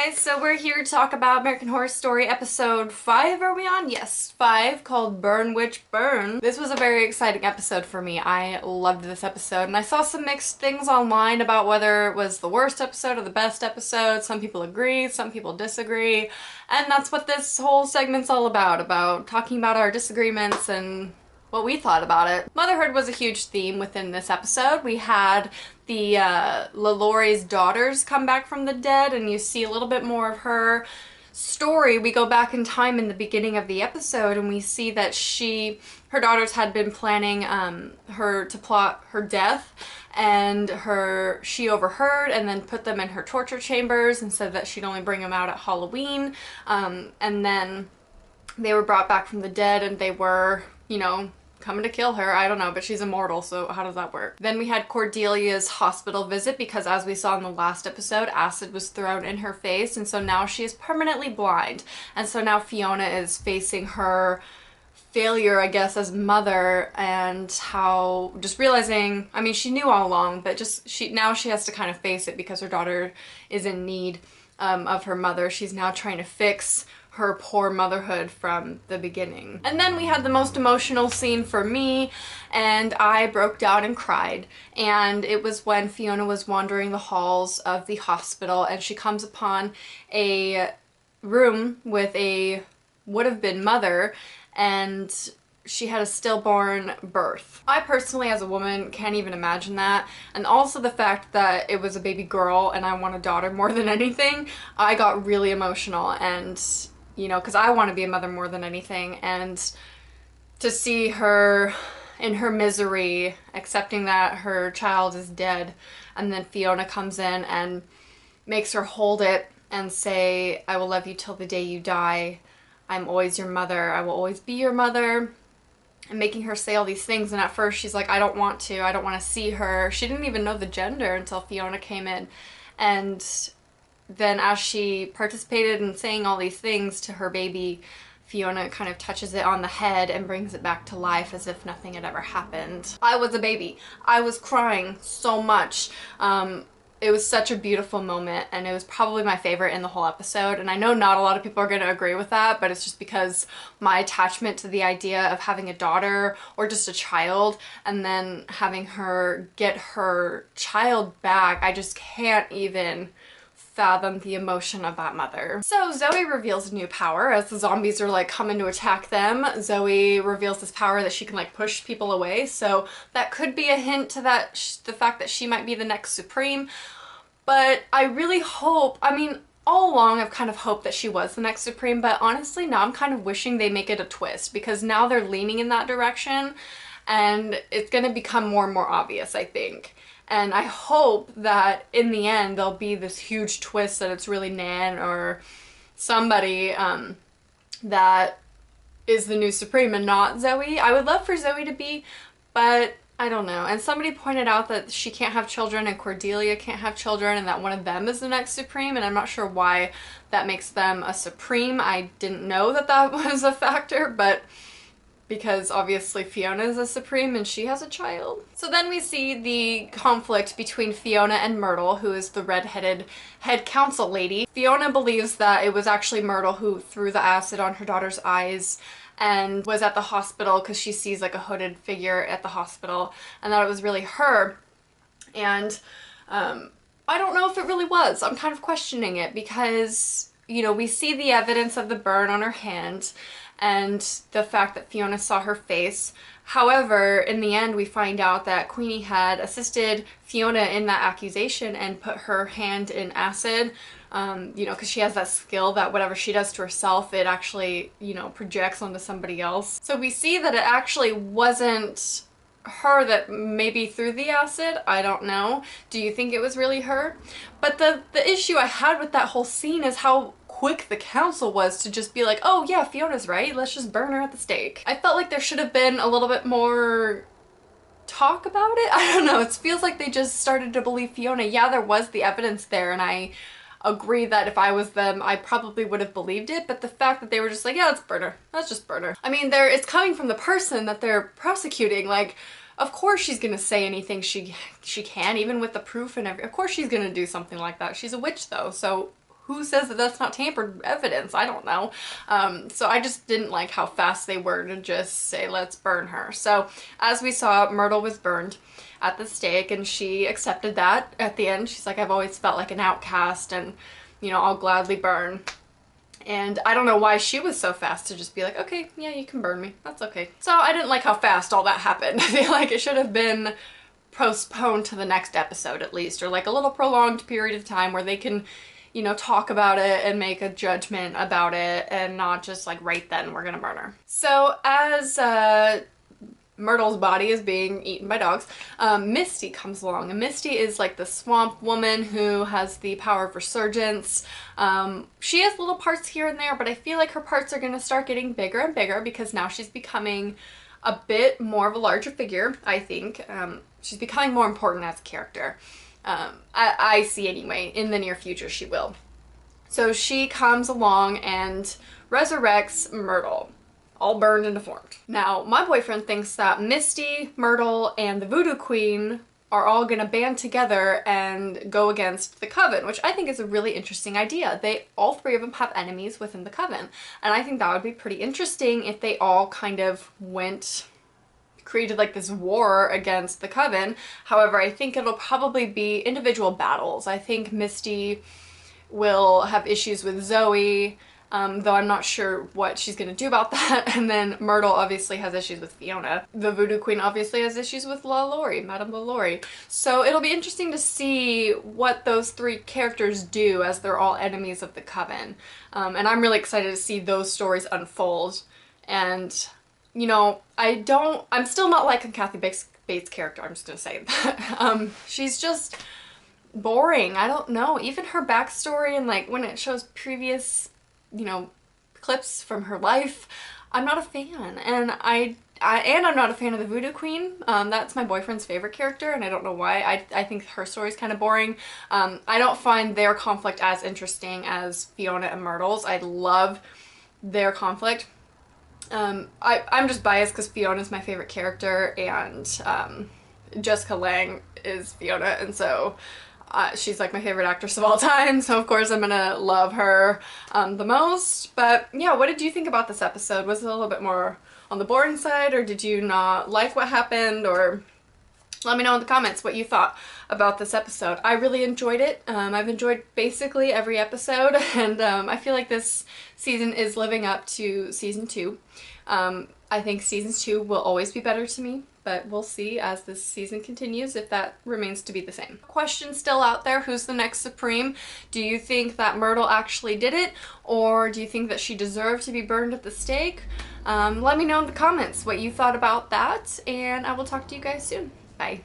guys, so we're here to talk about American Horror Story episode 5, are we on? Yes, 5, called Burn Witch Burn. This was a very exciting episode for me. I loved this episode, and I saw some mixed things online about whether it was the worst episode or the best episode. Some people agree, some people disagree, and that's what this whole segment's all about talking about our disagreements and what we thought about it. Motherhood was a huge theme within this episode. We had the LaLaurie's daughters come back from the dead, and you see a little bit more of her story. We go back in time in the beginning of the episode, and we see that her daughters had been planning her to plot her death, and she overheard and then put them in her torture chambers and said that she'd only bring them out at Halloween. And then they were brought back from the dead, and they were, coming to kill her. I don't know, but she's immortal, so how does that work? Then we had Cordelia's hospital visit because, as we saw in the last episode, acid was thrown in her face, and so now she is permanently blind. And so now Fiona is facing her failure, I guess, as mother, and how just realizing, I mean, she knew all along, but now she has to kind of face it because her daughter is in need of her mother. She's now trying to fix her poor motherhood from the beginning. And then we had the most emotional scene for me, and I broke down and cried. And it was when Fiona was wandering the halls of the hospital, and she comes upon a room with a would-have-been mother, and she had a stillborn birth. I personally, as a woman, can't even imagine that. And also the fact that it was a baby girl and I want a daughter more than anything, I got really emotional, and because I want to be a mother more than anything, and to see her in her misery, accepting that her child is dead, and then Fiona comes in and makes her hold it and say, "I will love you till the day you die. I'm always your mother. I will always be your mother." And making her say all these things, and at first she's like, I don't want to see her. She didn't even know the gender until Fiona came in, and then as she participated in saying all these things to her baby, Fiona kind of touches it on the head and brings it back to life as if nothing had ever happened. I was a baby. I was crying so much. It was such a beautiful moment, and it was probably my favorite in the whole episode. And I know not a lot of people are going to agree with that, but it's just because my attachment to the idea of having a daughter or just a child and then having her get her child back, I just can't even fathom the emotion of that mother. So Zoey reveals a new power as the zombies are coming to attack them. Zoey reveals this power that she can push people away, so that could be a hint to the fact that she might be the next Supreme. But I really hope, I mean, all along I've kind of hoped that she was the next Supreme, but honestly now I'm kind of wishing they make it a twist, because now they're leaning in that direction and it's gonna become more and more obvious, I think. And I hope that in the end there'll be this huge twist that it's really Nan or somebody that is the new Supreme and not Zoey. I would love for Zoey to be, but I don't know. And somebody pointed out that she can't have children and Cordelia can't have children, and that one of them is the next Supreme, and I'm not sure why that makes them a Supreme. I didn't know that that was a factor, but because obviously Fiona is a Supreme and she has a child. So then we see the conflict between Fiona and Myrtle, who is the red-headed head council lady. Fiona believes that it was actually Myrtle who threw the acid on her daughter's eyes and was at the hospital because she sees a hooded figure at the hospital, and that it was really her. And I don't know if it really was. I'm kind of questioning it because, we see the evidence of the burn on her hand and the fact that Fiona saw her face. However, in the end we find out that Queenie had assisted Fiona in that accusation and put her hand in acid, because she has that skill that whatever she does to herself, it actually, projects onto somebody else. So we see that it actually wasn't her that maybe threw the acid. I don't know. Do you think it was really her? But the issue I had with that whole scene is how quick the council was to just be like, oh yeah, Fiona's right, let's just burn her at the stake. I felt like there should have been a little bit more talk about it. I don't know, it feels like they just started to believe Fiona. Yeah, there was the evidence there, and I agree that if I was them, I probably would have believed it, but the fact that they were just like, yeah, let's burn her. Let's just burn her. I mean, it's coming from the person that they're prosecuting. Of course she's gonna say anything she can, even with the proof and everything. Of course she's gonna do something like that. She's a witch though, so who says that that's not tampered evidence? I don't know. So I just didn't like how fast they were to just say, let's burn her. So as we saw, Myrtle was burned at the stake, and she accepted that at the end. She's like, I've always felt like an outcast, and, you know, I'll gladly burn. And I don't know why she was so fast to just be like, okay, yeah, you can burn me. That's okay. So I didn't like how fast all that happened. I feel like it should have been postponed to the next episode at least, or like a little prolonged period of time where they can, you know, talk about it and make a judgment about it, and not just like right then we're gonna burn her. So as Myrtle's body is being eaten by dogs, Misty comes along, and Misty is like the swamp woman who has the power of resurgence. She has little parts here and there, but I feel like her parts are gonna start getting bigger and bigger because now she's becoming a bit more of a larger figure, I think. She's becoming more important as a character. I see anyway, in the near future she will. So she comes along and resurrects Myrtle, all burned and deformed. Now, my boyfriend thinks that Misty, Myrtle, and the Voodoo Queen are all gonna band together and go against the Coven, which I think is a really interesting idea. All three of them have enemies within the Coven, and I think that would be pretty interesting if they all kind of created like this war against the Coven. However, I think it'll probably be individual battles. I think Misty will have issues with Zoey, though I'm not sure what she's gonna do about that. And then Myrtle obviously has issues with Fiona. The Voodoo Queen obviously has issues with Madame LaLaurie. So it'll be interesting to see what those three characters do as they're all enemies of the Coven. And I'm really excited to see those stories unfold. And, you know, I'm still not liking Kathy Bates' character, I'm just gonna say that. She's just boring. I don't know. Even her backstory and like when it shows previous, you know, clips from her life, I'm not a fan. And I'm not a fan of the Voodoo Queen. That's my boyfriend's favorite character, and I don't know why. I think her story's kind of boring. I don't find their conflict as interesting as Fiona and Myrtle's. I love their conflict. I'm just biased because Fiona's my favorite character, and Jessica Lange is Fiona, and so she's like my favorite actress of all time, so of course I'm gonna love her the most. But yeah, what did you think about this episode? Was it a little bit more on the boring side, or did you not like what happened? Or let me know in the comments what you thought about this episode. I really enjoyed it. I've enjoyed basically every episode, and I feel like this season is living up to season 2. I think seasons 2 will always be better to me, but we'll see as this season continues if that remains to be the same. Question still out there, who's the next Supreme? Do you think that Myrtle actually did it, or do you think that she deserved to be burned at the stake? Let me know in the comments what you thought about that, and I will talk to you guys soon. Bye.